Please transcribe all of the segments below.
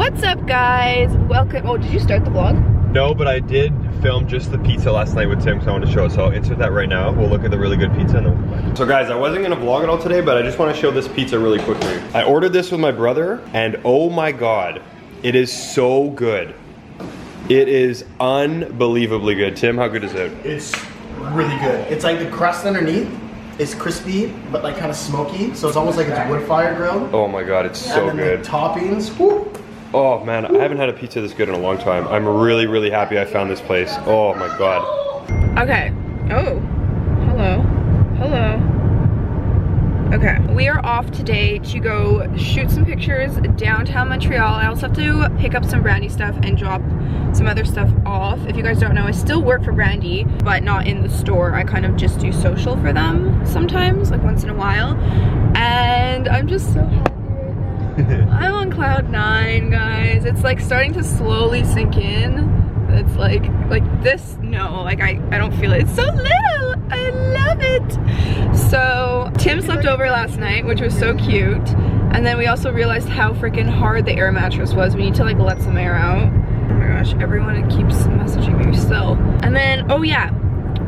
What's up, guys? Welcome. Oh, did you start the vlog? No, but I did film just the pizza last night with Tim, so I want to show it. So I'll insert that right now. We'll look at the really good pizza and then So guys, I wasn't gonna vlog it all today, but I just want to show this pizza really quickly. I ordered this with my brother, and oh my god, it is so good. It is unbelievably good. Tim, how good is it? It's really good. It's like the crust underneath is crispy, but like kind of smoky, so it's almost like it's wood fire grilled. Oh my god, it's so and then good. The toppings, whoo. Oh man, I haven't had a pizza this good in a long time. I'm really, really happy I found this place. Oh my god. Okay. Oh, hello. Hello. Okay, we are off today to go shoot some pictures downtown Montreal. I also have to pick up some Brandy stuff and drop some other stuff off. If you guys don't know, I still work for Brandy, but not in the store. I kind of just do social for them sometimes, like once in a while. And I'm just so happy. I'm on cloud 9, guys. It's like starting to slowly sink in. It's like this, no, like I don't feel it. It's so little, I love it. So Tim slept over last night, which was so cute. And then we also realized how freaking hard the air mattress was. We need to like let some air out. Oh my gosh, everyone keeps messaging me still. And then, oh yeah,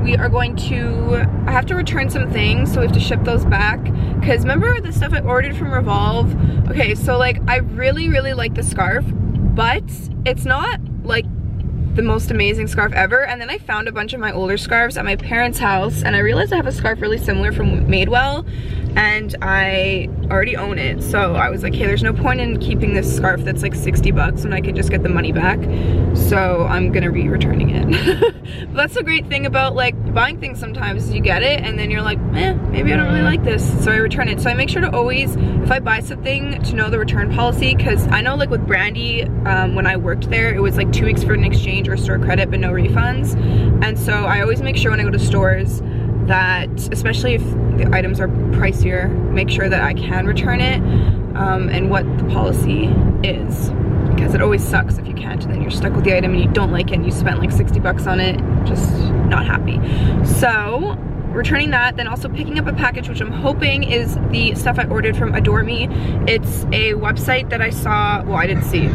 we are going to, I have to return some things, so we have to ship those back. Because remember the stuff I ordered from Revolve? Okay, so like I really, really like the scarf, but it's not like the most amazing scarf ever. And then I found a bunch of my older scarves at my parents' house, and I realized I have a scarf really similar from Madewell, and I already own it. So I was like, hey, there's no point in keeping this scarf that's like 60 bucks when I could just get the money back. So I'm gonna be returning it. But that's the great thing about like buying things sometimes is you get it and then you're like, maybe I don't really like this, so I return it. So I make sure to always, if I buy something, to know the return policy, because I know like with Brandy, when I worked there, it was like 2 weeks for an exchange or store credit but no refunds. And so I always make sure when I go to stores that, especially if the items are pricier, make sure that I can return it, and what the policy is, because it always sucks if you can't and then you're stuck with the item and you don't like it and you spent like 60 bucks on it. Just not happy. So returning that, then also picking up a package which I'm hoping is the stuff I ordered from Adore Me. It's a website that I saw, well, I didn't see.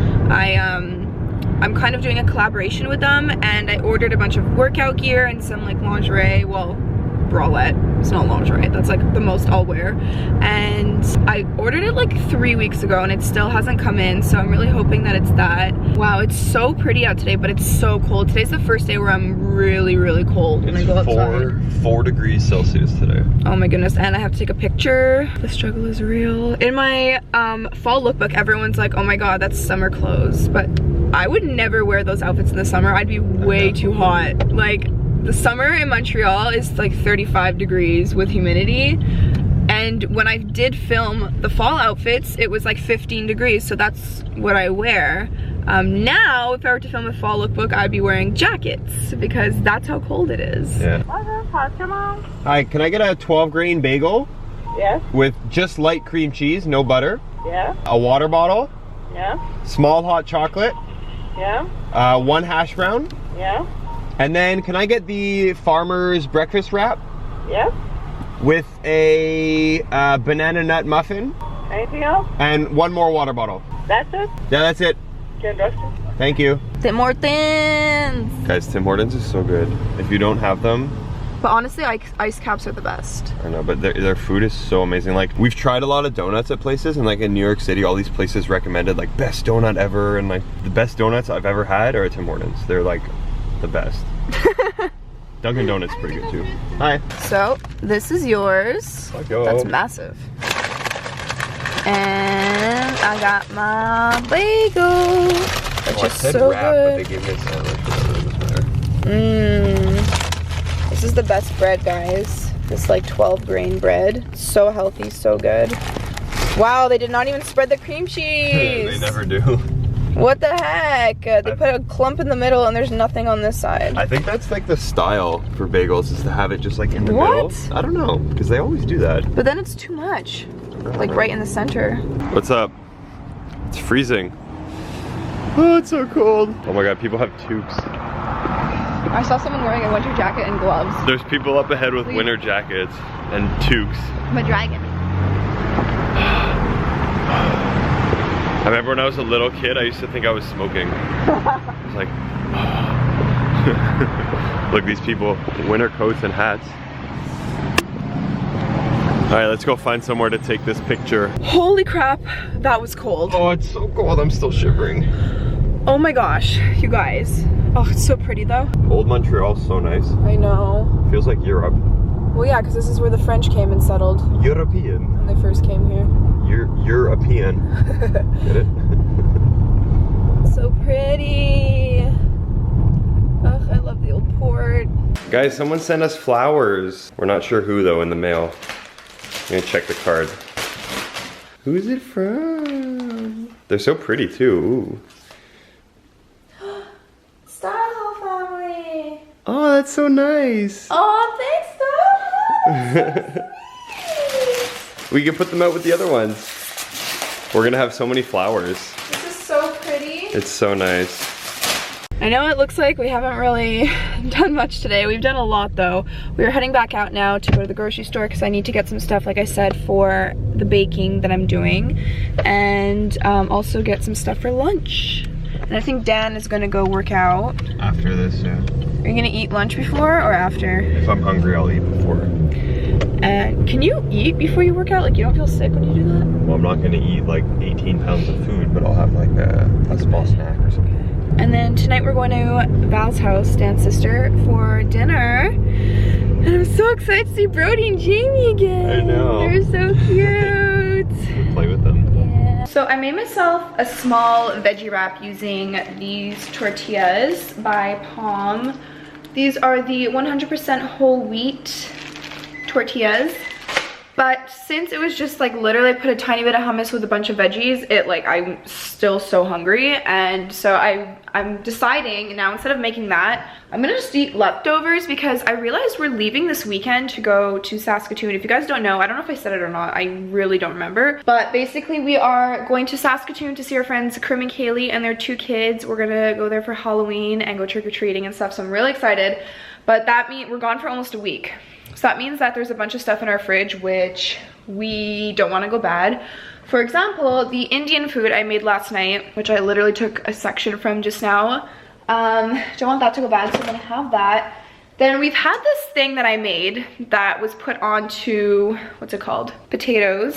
I'm kind of doing a collaboration with them, and I ordered a bunch of workout gear and some like lingerie, well, bralette. It's not lingerie, that's like the most I'll wear. And I ordered it like 3 weeks ago and it still hasn't come in, so I'm really hoping that it's that. Wow, it's so pretty out today, but it's so cold. Today's the first day where I'm really, really cold when I go outside. 4 degrees Celsius today. Oh my goodness, and I have to take a picture. The struggle is real. In my fall lookbook, everyone's like, oh my god, that's summer clothes, but I would never wear those outfits in the summer. I'd be way too hot. Like, the summer in Montreal is like 35 degrees with humidity. And when I did film the fall outfits, it was like 15 degrees, so that's what I wear. Now, if I were to film a fall lookbook, I'd be wearing jackets because that's how cold it is. Yeah. Hi, can I get a 12-grain bagel? Yes. With just light cream cheese, no butter? Yeah. A water bottle? Yeah. Small hot chocolate? Yeah. 1 hash brown? Yeah. And then can I get the farmer's breakfast wrap? Yes. With a banana nut muffin? Anything else? And 1 more water bottle. That's it? Yeah, that's it. Can I trust you? Thank you. Tim Hortons! Guys, Tim Hortons is so good. If you don't have them. But honestly, ice caps are the best. I know, but their food is so amazing. Like, we've tried a lot of donuts at places, and like in New York City, all these places recommended like best donut ever, and like the best donuts I've ever had are at Tim Hortons. They're like the best. Dunkin' Donuts is pretty good too. Hi. So, this is yours. That's massive. And I got my bagel, which is so wrap, good. But they gave me a sandwich, whatever. This is the best bread, guys. This like 12-grain bread. So healthy, so good. Wow, they did not even spread the cream cheese. They never do. What the heck? They put a clump in the middle and there's nothing on this side. I think that's like the style for bagels, is to have it just like in the middle. I don't know, because they always do that. But then it's too much. Like right in the center. What's up? It's freezing. Oh, it's so cold. Oh my god, people have toques. I saw someone wearing a winter jacket and gloves. There's people up ahead with winter jackets and toques. I'm a dragon. I remember when I was a little kid, I used to think I was smoking. I was like, oh. Look, these people, winter coats and hats. All right, let's go find somewhere to take this picture. Holy crap, that was cold. Oh, it's so cold, I'm still shivering. Oh my gosh, you guys. Oh, it's so pretty though. Old Montreal's so nice. I know. Feels like Europe. Well, yeah, because this is where the French came and settled European. when they first came here. European. Get it? So pretty. Ugh, I love the old port. Guys, someone sent us flowers. We're not sure who though in the mail. I'm gonna check the card. Who's it from? They're so pretty too. Ooh. Style family. Oh, that's so nice. Oh, thanks, Style. We can put them out with the other ones. We're gonna have so many flowers. This is so pretty. It's so nice. I know it looks like we haven't really done much today. We've done a lot though. We are heading back out now to go to the grocery store because I need to get some stuff, like I said, for the baking that I'm doing. And also get some stuff for lunch. And I think Dan is gonna go work out. After this, yeah. Are you gonna eat lunch before or after? If I'm hungry, I'll eat before. And can you eat before you work out? Like, you don't feel sick when you do that? Well, I'm not gonna eat like 18 pounds of food, but I'll have like a small snack or something. And then tonight we're going to Val's house, Dan's sister, for dinner. And I'm so excited to see Brody and Jamie again. I know. They're so cute. Play with them. Yeah. So I made myself a small veggie wrap using these tortillas by Palm. These are the 100% whole wheat tortillas. But since it was just like literally put a tiny bit of hummus with a bunch of veggies, I'm still so hungry. And so I'm deciding now, instead of making that, I'm gonna just eat leftovers because I realized we're leaving this weekend to go to Saskatoon. If you guys don't know, I don't know if I said it or not, I really don't remember. But basically we are going to Saskatoon to see our friends Krim and Kaylee and their 2 kids. We're gonna go there for Halloween and go trick-or-treating and stuff, so I'm really excited. But that means we're gone for almost a week. So that means that there's a bunch of stuff in our fridge which we don't want to go bad. For example, the Indian food I made last night, which I literally took a section from just now. Don't want that to go bad, so I'm gonna have that. Then we've had this thing that I made that was put onto, what's it called? Potatoes,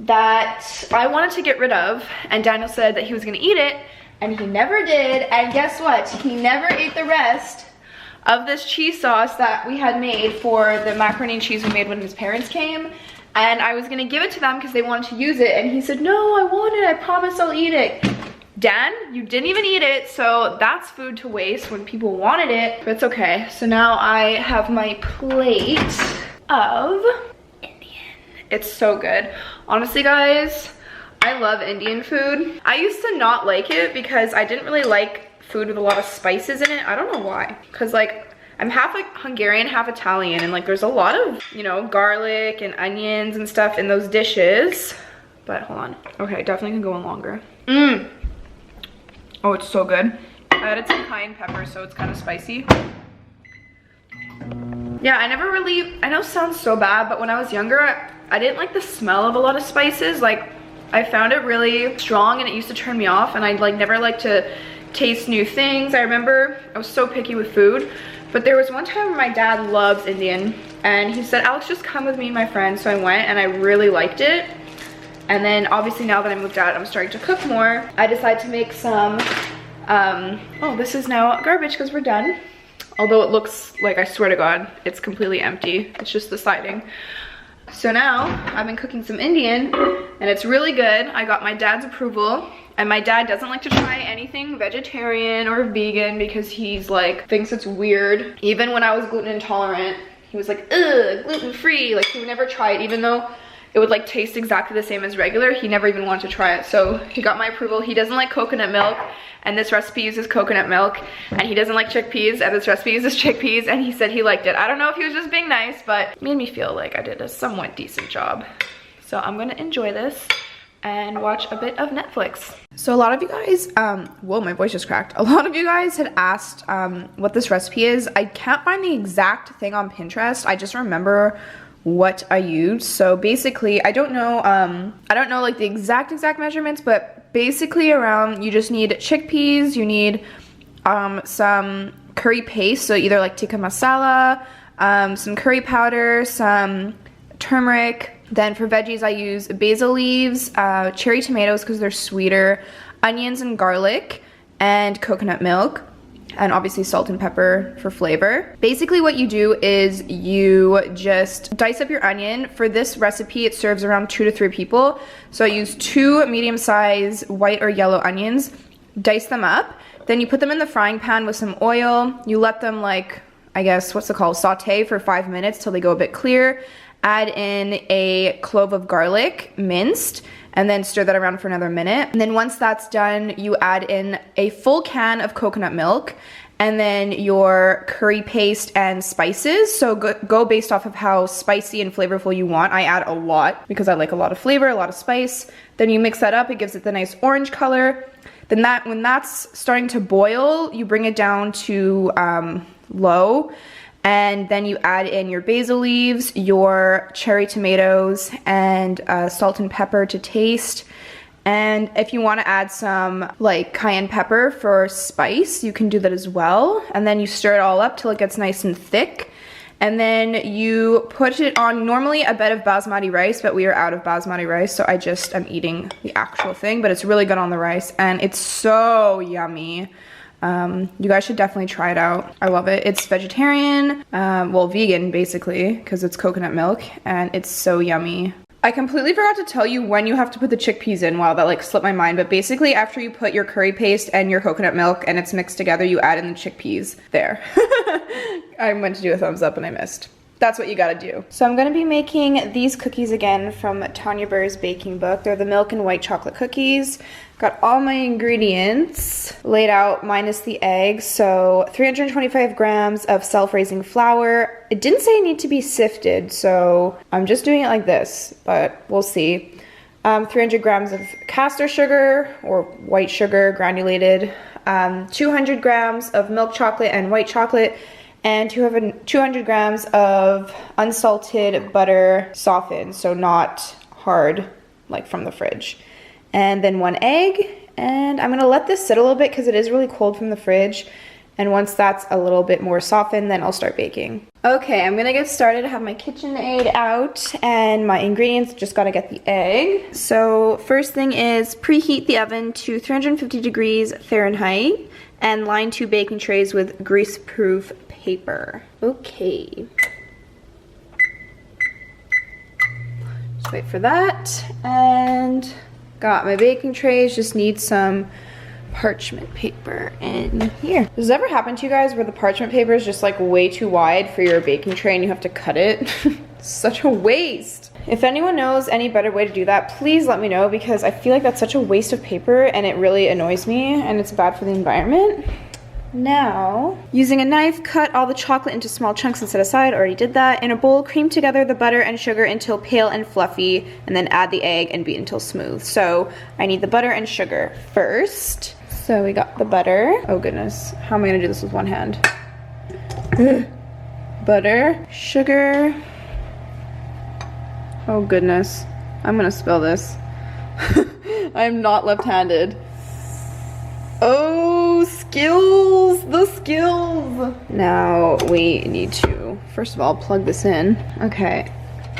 that I wanted to get rid of, and Daniel said that he was gonna eat it, and he never did, and guess what? He never ate the rest of this cheese sauce that we had made for the macaroni and cheese we made when his parents came. And I was gonna give it to them because they wanted to use it, and he said, no, I want it, I promise I'll eat it. Dan, you didn't even eat it, so that's food to waste when people wanted it, but it's okay. So now I have my plate of Indian. It's so good. Honestly, guys, I love Indian food. I used to not like it because I didn't really like food with a lot of spices in it. I don't know why, because like I'm half like Hungarian, half Italian, and like there's a lot of, you know, garlic and onions and stuff in those dishes. But hold on, okay, definitely can go on longer. Oh, it's so good. I added some cayenne pepper, so it's kind of spicy. Yeah, I never really, I know it sounds so bad, but when I was younger, I didn't like the smell of a lot of spices. Like, I found it really strong and it used to turn me off, and I like never liked to taste new things. I remember I was so picky with food, but there was one time where my dad loves Indian, and he said, Alex, just come with me and my friends. So I went and I really liked it. And then obviously now that I moved out, I'm starting to cook more. I decided to make some, oh, this is now garbage because we're done. Although it looks like, I swear to God, it's completely empty. It's just the siding. So now I've been cooking some Indian and it's really good. I got my dad's approval, and my dad doesn't like to try anything vegetarian or vegan because he's like, thinks it's weird. Even when I was gluten intolerant, he was like, ugh, gluten-free. Like, he would never try it, even though it would like taste exactly the same as regular. He never even wanted to try it. So he got my approval. He doesn't like coconut milk, and this recipe uses coconut milk. And he doesn't like chickpeas, and this recipe uses chickpeas, and he said he liked it. I don't know if he was just being nice, but it made me feel like I did a somewhat decent job. So I'm gonna enjoy this and watch a bit of Netflix. So a lot of you guys, whoa, my voice just cracked. A lot of you guys had asked what this recipe is. I can't find the exact thing on Pinterest. I just remember what I used. So basically, I don't know like the exact measurements, but basically around, you just need chickpeas, you need some curry paste, so either like tikka masala, some curry powder, some turmeric. Then for veggies I use basil leaves, cherry tomatoes because they're sweeter, onions and garlic, and coconut milk, and obviously salt and pepper for flavor. Basically what you do is you just dice up your onion. For this recipe it serves around 2 to 3 people, so I use 2 medium-sized white or yellow onions, dice them up, then you put them in the frying pan with some oil, you let them, like, I guess, what's it called, saute for 5 minutes till they go a bit clear. Add in a clove of garlic, minced, and then stir that around for another minute. And then once that's done, you add in a full can of coconut milk, and then your curry paste and spices. So go based off of how spicy and flavorful you want. I add a lot because I like a lot of flavor, a lot of spice. Then you mix that up, it gives it the nice orange color. Then when that's starting to boil, you bring it down to low. And then you add in your basil leaves, your cherry tomatoes, and salt and pepper to taste. And if you want to add some like cayenne pepper for spice, you can do that as well. And then you stir it all up till it gets nice and thick. And then you put it on normally a bed of basmati rice, but we are out of basmati rice, so I just am eating the actual thing, but it's really good on the rice and it's so yummy. You guys should definitely try it out. I love it. It's vegetarian, well, vegan basically, because it's coconut milk, and it's so yummy. I completely forgot to tell you when you have to put the chickpeas in. Wow, that like slipped my mind, but basically after you put your curry paste and your coconut milk and it's mixed together, you add in the chickpeas. There. I meant to do a thumbs up and I missed. That's what you gotta do. So I'm gonna be making these cookies again from Tanya Burr's baking book. They're the milk and white chocolate cookies. Got all my ingredients laid out minus the eggs. So 325 grams of self-raising flour. It didn't say it needed to be sifted, so I'm just doing it like this, but we'll see. 300 grams of caster sugar or white sugar granulated. 200 grams of milk chocolate and white chocolate, and 200 grams of unsalted butter softened, so not hard like from the fridge. And then 1 egg, and I'm gonna let this sit a little bit because it is really cold from the fridge. And once that's a little bit more softened, then I'll start baking. Okay, I'm gonna get started. I have my KitchenAid out and my ingredients, just gotta get the egg. So first thing is preheat the oven to 350 degrees Fahrenheit and line 2 baking trays with grease-proof paper. Okay. Just wait for that. And got my baking trays, just need some parchment paper in here. Does this ever happen to you guys where the parchment paper is just like way too wide for your baking tray and you have to cut it? Such a waste. If anyone knows any better way to do that, please let me know, because I feel like that's such a waste of paper and it really annoys me and it's bad for the environment. Now, using a knife, cut all the chocolate into small chunks and set aside. Already did that. In a bowl, cream together the butter and sugar until pale and fluffy, and then add the egg and beat until smooth. So I need the butter and sugar first. So we got the butter. Oh goodness, how am I gonna do this with one hand? Butter, sugar. Oh goodness, I'm gonna spill this. I am not left-handed. Oh, skills, the skills. Now we need to, first of all, plug this in. Okay,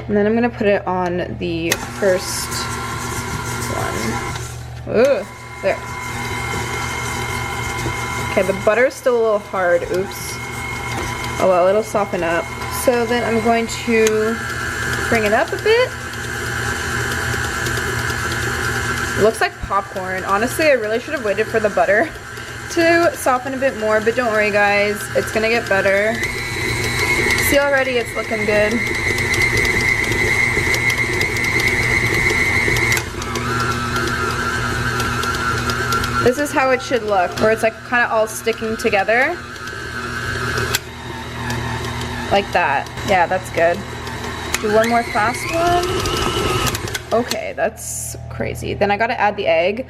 and then I'm gonna put it on the first one. Ooh, there. Okay, the butter's still a little hard, oops. Oh well, it'll soften up. So then I'm going to bring it up a bit. Looks like popcorn. Honestly, I really should have waited for the butter to soften a bit more, but don't worry guys, it's gonna get better. See, already it's looking good. This is how it should look, where it's like kind of all sticking together. Like that. Yeah, that's good. Do one more fast one. Okay, that's crazy. Then I gotta add the egg.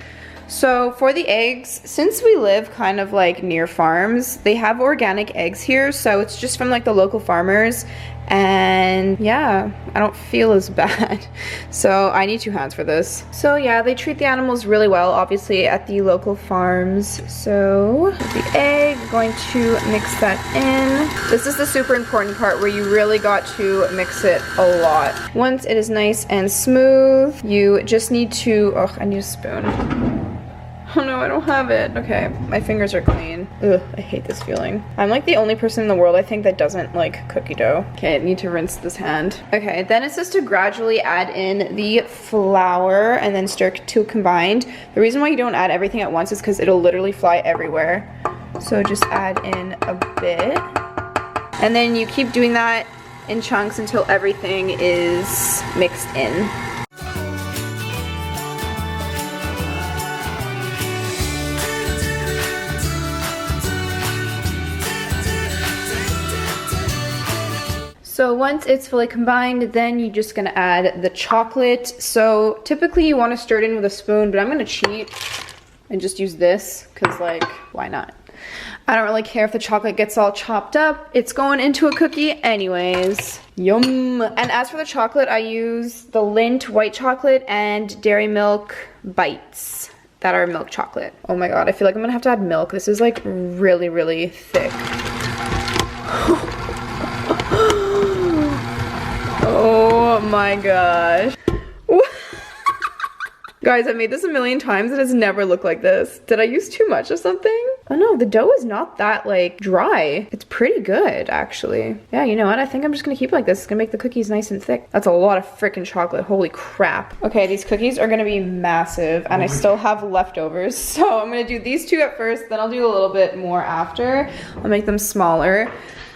So for the eggs, since we live kind of like near farms, they have organic eggs here, so it's just from like the local farmers. And yeah, I don't feel as bad. So I need 2 hands for this. So yeah, they treat the animals really well, obviously, at the local farms. So the egg, we're going to mix that in. This is the super important part where you really got to mix it a lot. Once it is nice and smooth, you just need to, oh, I need a spoon. Oh no, I don't have it. Okay, my fingers are clean. Ugh, I hate this feeling. I'm like the only person in the world, I think, that doesn't like cookie dough. Okay, I need to rinse this hand. Okay, then it says to gradually add in the flour and then stir to combined. The reason why you don't add everything at once is because it'll literally fly everywhere. So just add in a bit. And then you keep doing that in chunks until everything is mixed in. So once it's fully combined, then you're just gonna add the chocolate. So typically you wanna stir it in with a spoon, but I'm gonna cheat and just use this, cause like, why not? I don't really care if the chocolate gets all chopped up. It's going into a cookie anyways. Yum. And as for the chocolate, I use the Lindt white chocolate and Dairy Milk bites that are milk chocolate. Oh my God, I feel like I'm gonna have to add milk. This is like really, really thick. Oh my gosh. Guys, I've made this a million times. It has never looked like this. Did I use too much of something? Oh no, the dough is not that like dry. It's pretty good actually. Yeah, you know what? I think I'm just gonna keep it like this. It's gonna make the cookies nice and thick. That's a lot of freaking chocolate. Holy crap. Okay, these cookies are gonna be massive and I still have leftovers. So I'm gonna do these 2 at first, then I'll do a little bit more after. I'll make them smaller.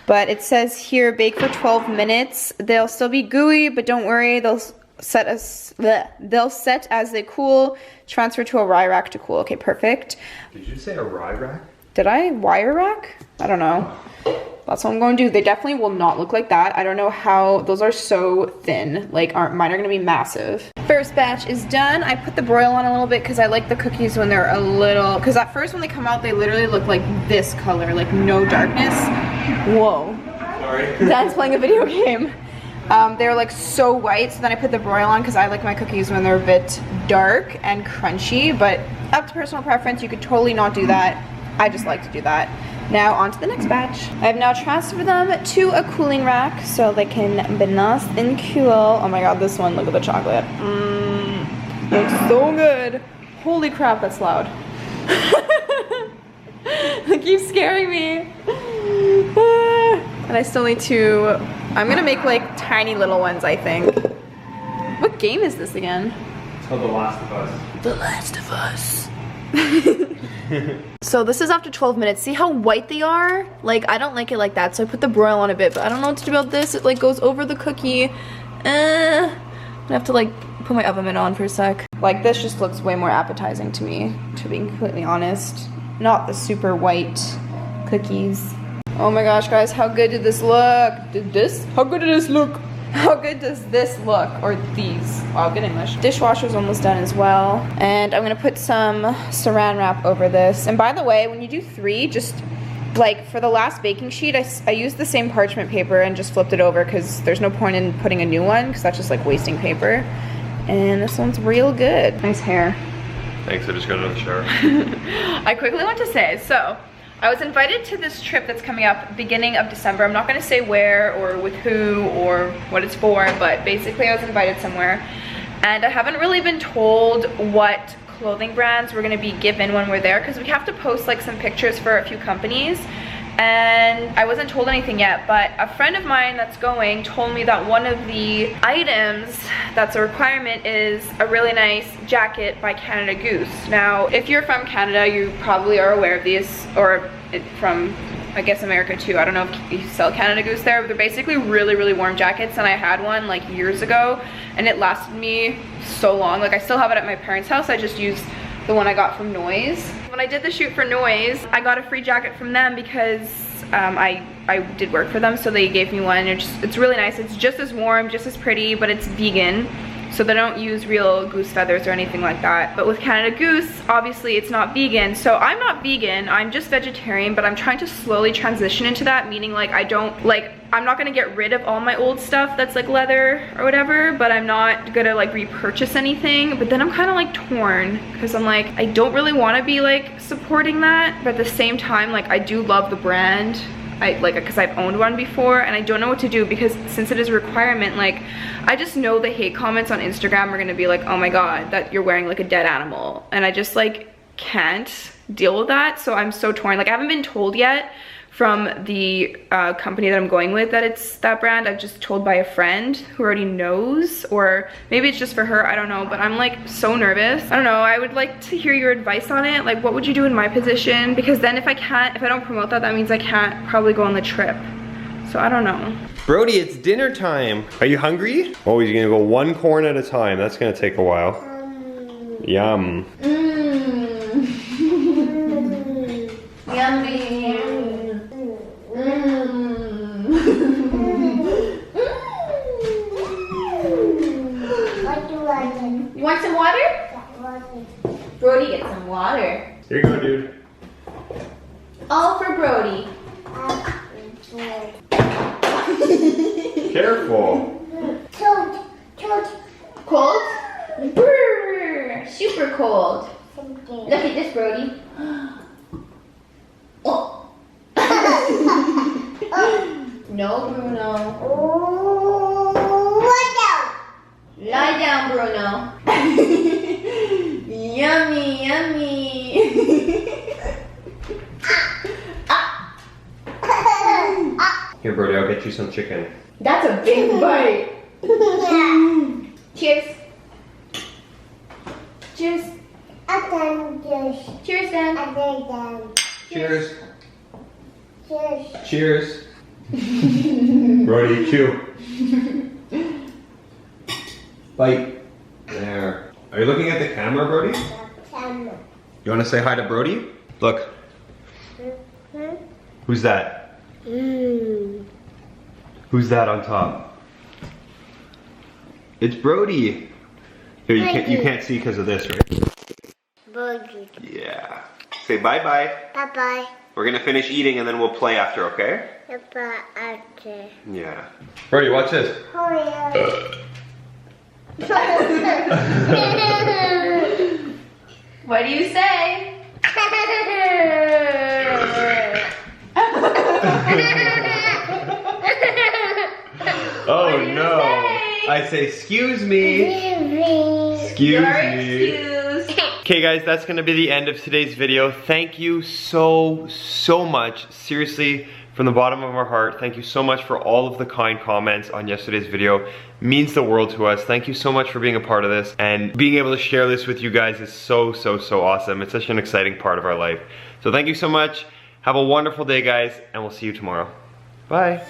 But it says here, bake for 12 minutes. They'll still be gooey, but don't worry, they'll set as they cool. Transfer to a rye rack to cool. Okay, perfect. Did you say a rye rack? Did I? Wire rack? I don't know. That's what I'm going to do. They definitely will not look like that. I don't know how, those are so thin. Like, mine are going to be massive. First batch is done. I put the broil on a little bit because I like the cookies when they're a little, because at first when they come out, they literally look like this color, like no darkness. Whoa. Sorry. Dad's playing a video game. They're like so white, so then I put the broil on because I like my cookies when they're a bit dark and crunchy, but up to personal preference. You could totally not do that. I just like to do that. Now on to the next batch. I have now transferred them to a cooling rack so they can be nice and cool. Oh my God, this one, look at the chocolate. Looks so good. Holy crap, that's loud. It keeps scaring me. And I still need to, I'm gonna make like tiny little ones, I think. What game is this again? It's called The Last of Us. The Last of Us. So this is after 12 minutes. See how white they are? Like, I don't like it like that, so I put the broil on a bit, but I don't know what to do about this. It like goes over the cookie. I'm gonna have to like put my oven mitt on for a sec. Like, this just looks way more appetizing to me, to be completely honest. Not the super white cookies. Oh my gosh, guys, how good did this look? How good did this look? How good does this look? Or these? Wow, good English. Dishwasher's almost done as well. And I'm gonna put some saran wrap over this. And by the way, when you do 3, just like for the last baking sheet, I used the same parchment paper and just flipped it over because there's no point in putting a new one because that's just like wasting paper. And this one's real good. Nice hair. Thanks, I just got out of the shower. I quickly want to say, so I was invited to this trip that's coming up beginning of December. I'm not gonna say where or with who or what it's for, but basically I was invited somewhere. And I haven't really been told what clothing brands we're gonna be given when we're there because we have to post like some pictures for a few companies. And I wasn't told anything yet, but a friend of mine that's going told me that one of the items that's a requirement is a really nice jacket by Canada Goose. Now, if you're from Canada, you probably are aware of these, or from, I guess, America too. I don't know if you sell Canada Goose there, but they're basically really, really warm jackets, and I had one like years ago, and it lasted me so long. Like, I still have it at my parents' house. I just used the one I got from Noise. When I did the shoot for Noise, I got a free jacket from them because I did work for them, so they gave me one. It's really nice. It's just as warm, just as pretty, but it's vegan. So they don't use real goose feathers or anything like that. But with Canada Goose, obviously it's not vegan. So I'm not vegan, I'm just vegetarian, but I'm trying to slowly transition into that, meaning like I'm not gonna get rid of all my old stuff that's like leather or whatever, but I'm not gonna like repurchase anything. But then I'm kind of like torn because I'm like, I don't really want to be like supporting that, but at the same time, like I do love the brand. Because I've owned one before, and I don't know what to do because since it is a requirement, like I just know the hate comments on Instagram are gonna be like, oh my god, that you're wearing like a dead animal, and I just like can't deal with that. So I'm so torn. Like I haven't been told yet from the company that I'm going with that it's that brand. I'm just told by a friend who already knows, or maybe it's just for her, I don't know, but I'm like so nervous. I don't know, I would like to hear your advice on it. Like what would you do in my position? Because then if I don't promote that, that means I can't probably go on the trip. So I don't know. Brody, it's dinner time. Are you hungry? Oh, you're gonna go one corn at a time. That's gonna take a while. Yum. Yummy. You want some water? Brody, get some water. Here you go, dude. All for Brody. Careful. Cold? Brrr, super cold. Look at this, Brody. Oh. No, Bruno. Lie down, Bruno. Yummy, yummy. Here, Brody, I'll get you some chicken. That's a big bite. Cheers. Cheers. Cheers, Dan. Cheers. Cheers. Brody, chew. Bite. There. Are you looking at the camera, Brody? You want to say hi to Brody? Look. Who's that? Who's that on top? It's Brody. Here, you can't see because of this, right? Brody. Yeah. Say bye-bye. Bye-bye. We're gonna finish eating and then we'll play after, okay? Bye-bye. Yeah. Brody, watch this. What do you say? Oh no. I say, excuse me. Excuse me. Okay guys, that's gonna be the end of today's video. Thank you so much. Seriously, from the bottom of our heart, thank you so much for all of the kind comments on yesterday's video. It means the world to us. Thank you so much for being a part of this, and being able to share this with you guys is so awesome. It's such an exciting part of our life. So thank you so much. Have a wonderful day, guys, and we'll see you tomorrow. Bye.